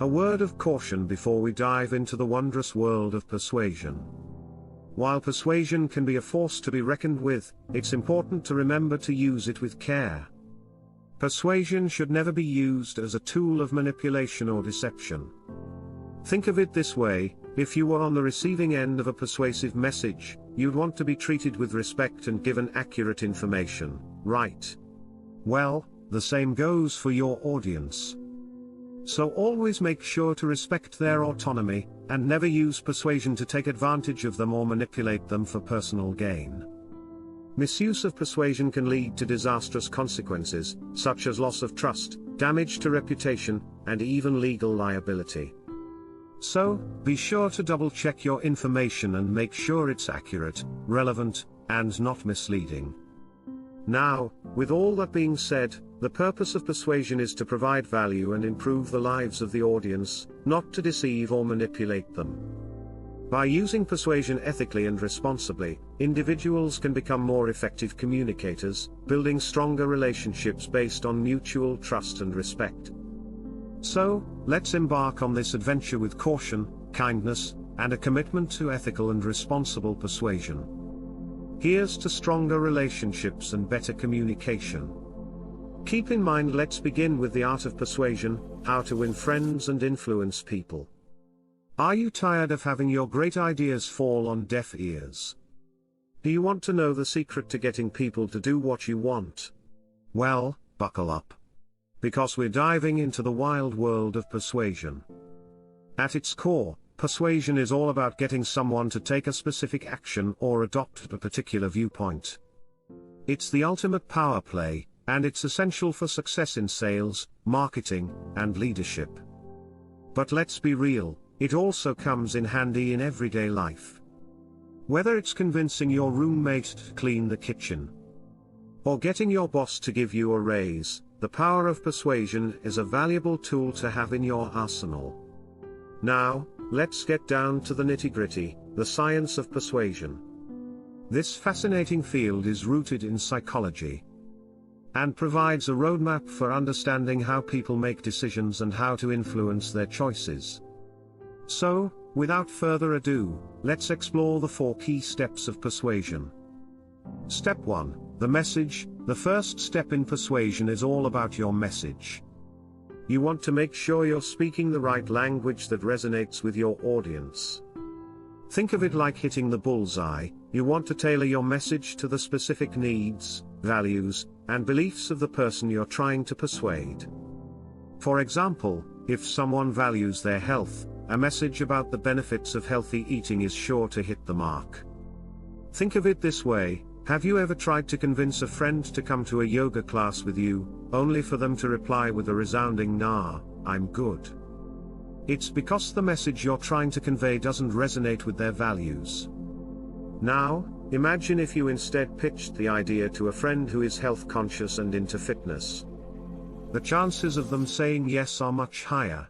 A word of caution before we dive into the wondrous world of persuasion. While persuasion can be a force to be reckoned with, it's important to remember to use it with care. Persuasion should never be used as a tool of manipulation or deception. Think of it this way: if you were on the receiving end of a persuasive message, you'd want to be treated with respect and given accurate information, right? Well, the same goes for your audience. So always make sure to respect their autonomy, and never use persuasion to take advantage of them or manipulate them for personal gain. Misuse of persuasion can lead to disastrous consequences, such as loss of trust, damage to reputation, and even legal liability. So, be sure to double-check your information and make sure it's accurate, relevant, and not misleading. Now, with all that being said, the purpose of persuasion is to provide value and improve the lives of the audience, not to deceive or manipulate them. By using persuasion ethically and responsibly, individuals can become more effective communicators, building stronger relationships based on mutual trust and respect. So, let's embark on this adventure with caution, kindness, and a commitment to ethical and responsible persuasion. Here's to stronger relationships and better communication. Keep in mind, let's begin with the art of persuasion, how to win friends and influence people. Are you tired of having your great ideas fall on deaf ears? Do you want to know the secret to getting people to do what you want? Well, buckle up. Because we're diving into the wild world of persuasion. At its core, persuasion is all about getting someone to take a specific action or adopt a particular viewpoint. It's the ultimate power play, and it's essential for success in sales, marketing, and leadership. But let's be real, it also comes in handy in everyday life. Whether it's convincing your roommate to clean the kitchen, or getting your boss to give you a raise, the power of persuasion is a valuable tool to have in your arsenal. Now, let's get down to the nitty-gritty, the science of persuasion. This fascinating field is rooted in psychology and provides a roadmap for understanding how people make decisions and how to influence their choices. So, without further ado, let's explore the 4 key steps of persuasion. Step 1, the message. The first step in persuasion is all about your message. You want to make sure you're speaking the right language that resonates with your audience. Think of it like hitting the bullseye. You want to tailor your message to the specific needs, values, and beliefs of the person you're trying to persuade. For example, if someone values their health, a message about the benefits of healthy eating is sure to hit the mark. Think of it this way: have you ever tried to convince a friend to come to a yoga class with you, only for them to reply with a resounding "Nah, I'm good"? It's because the message you're trying to convey doesn't resonate with their values. Now, imagine if you instead pitched the idea to a friend who is health conscious and into fitness. The chances of them saying yes are much higher.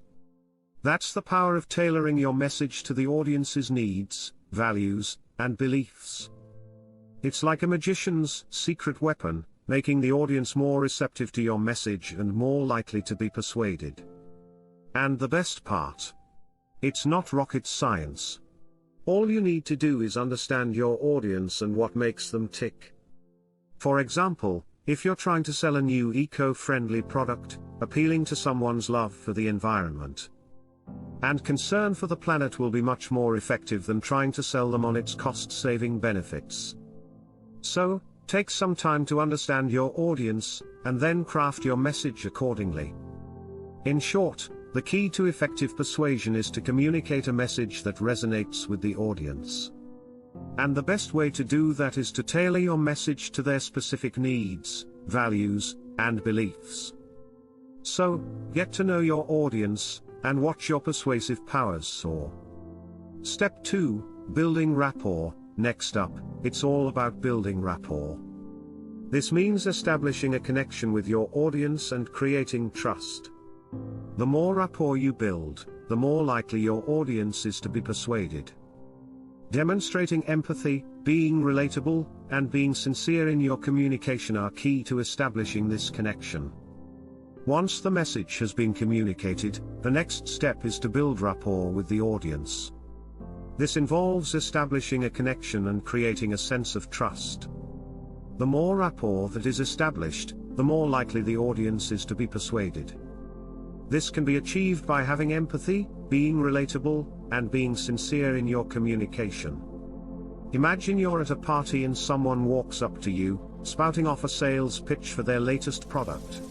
That's the power of tailoring your message to the audience's needs, values, and beliefs. It's like a magician's secret weapon, making the audience more receptive to your message and more likely to be persuaded. And the best part? It's not rocket science. All you need to do is understand your audience and what makes them tick. For example, if you're trying to sell a new eco-friendly product, appealing to someone's love for the environment and concern for the planet will be much more effective than trying to sell them on its cost-saving benefits. So, take some time to understand your audience, and then craft your message accordingly. In short, the key to effective persuasion is to communicate a message that resonates with the audience. And the best way to do that is to tailor your message to their specific needs, values, and beliefs. So, get to know your audience, and watch your persuasive powers soar. Step 2, building rapport. Next up, it's all about building rapport. This means establishing a connection with your audience and creating trust. The more rapport you build, the more likely your audience is to be persuaded. Demonstrating empathy, being relatable, and being sincere in your communication are key to establishing this connection. Once the message has been communicated, the next step is to build rapport with the audience. This involves establishing a connection and creating a sense of trust. The more rapport that is established, the more likely the audience is to be persuaded. This can be achieved by having empathy, being relatable, and being sincere in your communication. Imagine you're at a party and someone walks up to you, spouting off a sales pitch for their latest product.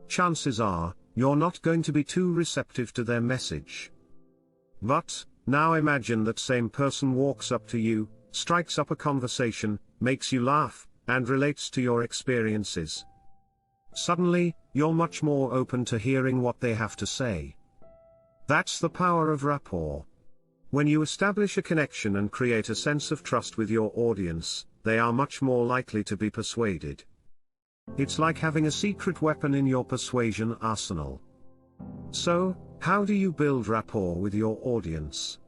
Chances are, you're not going to be too receptive to their message. But, now imagine that same person walks up to you, strikes up a conversation, makes you laugh, and relates to your experiences. Suddenly, you're much more open to hearing what they have to say. That's the power of rapport. When you establish a connection and create a sense of trust with your audience, they are much more likely to be persuaded. It's like having a secret weapon in your persuasion arsenal. So, how do you build rapport with your audience?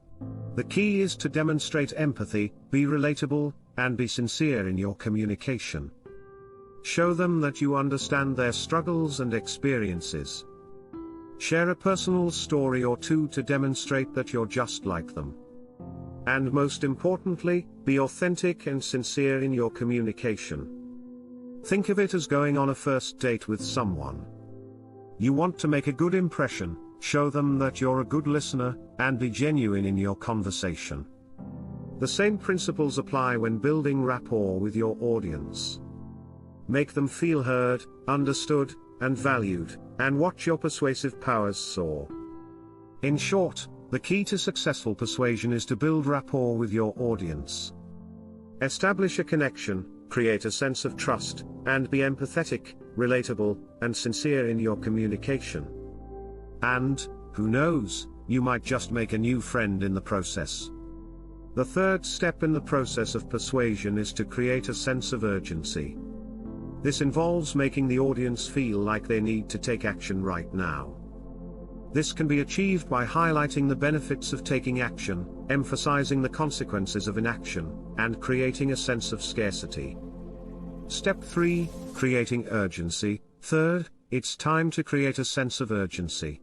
The key is to demonstrate empathy, be relatable, and be sincere in your communication. Show them that you understand their struggles and experiences. Share a personal story or two to demonstrate that you're just like them. And most importantly, be authentic and sincere in your communication. Think of it as going on a first date with someone. You want to make a good impression, show them that you're a good listener, and be genuine in your conversation. The same principles apply when building rapport with your audience. Make them feel heard, understood, and valued, and watch your persuasive powers soar. In short, the key to successful persuasion is to build rapport with your audience. Establish a connection, create a sense of trust, and be empathetic, relatable, and sincere in your communication. And, who knows, you might just make a new friend in the process. The third step in the process of persuasion is to create a sense of urgency. This involves making the audience feel like they need to take action right now. This can be achieved by highlighting the benefits of taking action, emphasizing the consequences of inaction, and creating a sense of scarcity. Step 3, creating urgency. Third, it's time to create a sense of urgency.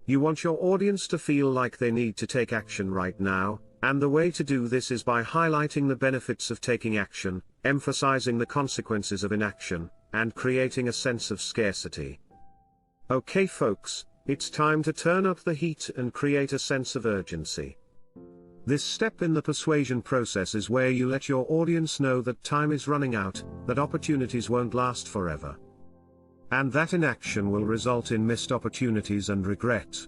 You want your audience to feel like they need to take action right now, and the way to do this is by highlighting the benefits of taking action, emphasizing the consequences of inaction, and creating a sense of scarcity. Okay folks, it's time to turn up the heat and create a sense of urgency. This step in the persuasion process is where you let your audience know that time is running out, that opportunities won't last forever, and that inaction will result in missed opportunities and regret.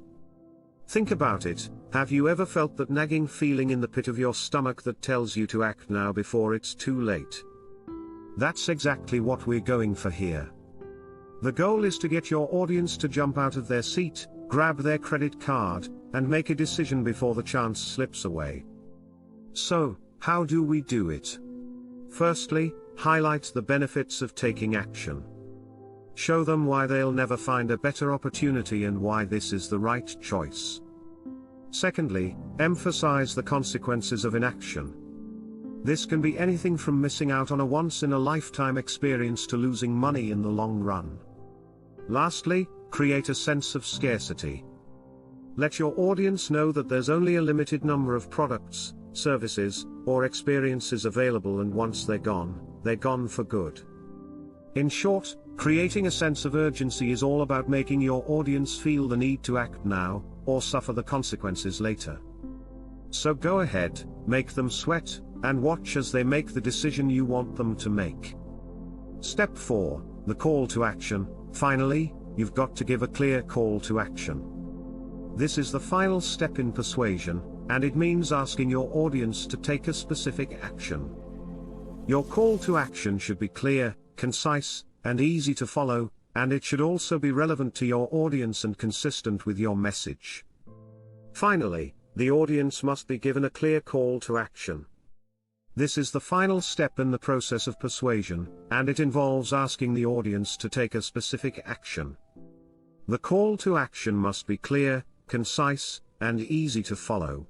Think about it, have you ever felt that nagging feeling in the pit of your stomach that tells you to act now before it's too late? That's exactly what we're going for here. The goal is to get your audience to jump out of their seat, grab their credit card, and make a decision before the chance slips away. So, how do we do it? Firstly, highlight the benefits of taking action. Show them why they'll never find a better opportunity and why this is the right choice. Secondly, emphasize the consequences of inaction. This can be anything from missing out on a once-in-a-lifetime experience to losing money in the long run. Lastly, create a sense of scarcity. Let your audience know that there's only a limited number of products, services, or experiences available, and once they're gone for good. In short, creating a sense of urgency is all about making your audience feel the need to act now, or suffer the consequences later. So go ahead, make them sweat, and watch as they make the decision you want them to make. Step 4, the call to action. Finally, you've got to give a clear call to action. This is the final step in persuasion, and it means asking your audience to take a specific action. Your call to action should be clear, concise, and easy to follow, and it should also be relevant to your audience and consistent with your message. Finally, the audience must be given a clear call to action. This is the final step in the process of persuasion, and it involves asking the audience to take a specific action. The call to action must be clear, concise, and easy to follow.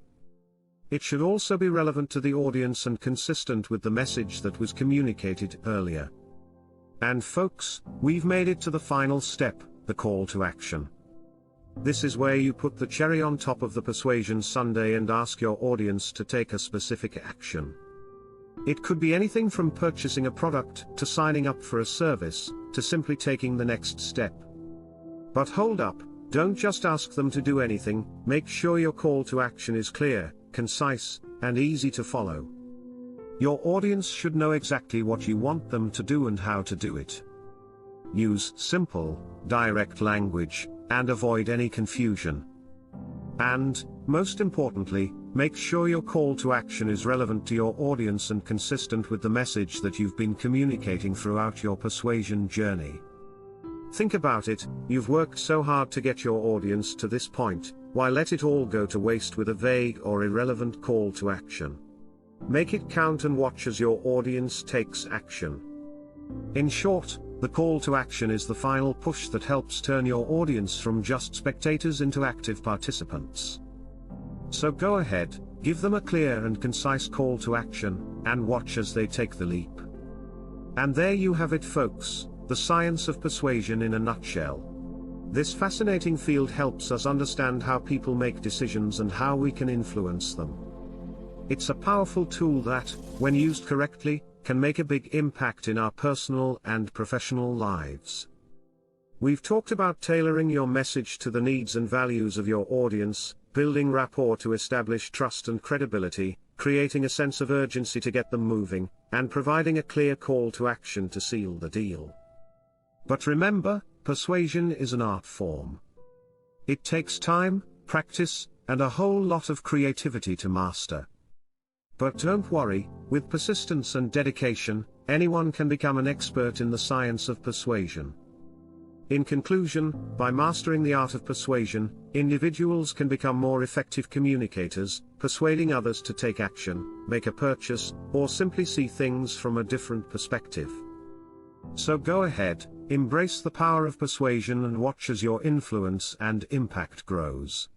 It should also be relevant to the audience and consistent with the message that was communicated earlier. And folks, we've made it to the final step, the call to action. This is where you put the cherry on top of the persuasion sundae and ask your audience to take a specific action. It could be anything from purchasing a product, to signing up for a service, to simply taking the next step. But hold up, don't just ask them to do anything, make sure your call to action is clear, concise, and easy to follow. Your audience should know exactly what you want them to do and how to do it. Use simple, direct language, and avoid any confusion. And, most importantly, make sure your call to action is relevant to your audience and consistent with the message that you've been communicating throughout your persuasion journey. Think about it, you've worked so hard to get your audience to this point, why let it all go to waste with a vague or irrelevant call to action? Make it count and watch as your audience takes action. In short, the call to action is the final push that helps turn your audience from just spectators into active participants. So go ahead, give them a clear and concise call to action, and watch as they take the leap. And there you have it, folks, the science of persuasion in a nutshell. This fascinating field helps us understand how people make decisions and how we can influence them. It's a powerful tool that, when used correctly, can make a big impact in our personal and professional lives. We've talked about tailoring your message to the needs and values of your audience, building rapport to establish trust and credibility, creating a sense of urgency to get them moving, and providing a clear call to action to seal the deal. But remember, persuasion is an art form. It takes time, practice, and a whole lot of creativity to master. But don't worry, with persistence and dedication, anyone can become an expert in the science of persuasion. In conclusion, by mastering the art of persuasion, individuals can become more effective communicators, persuading others to take action, make a purchase, or simply see things from a different perspective. So go ahead, embrace the power of persuasion and watch as your influence and impact grows.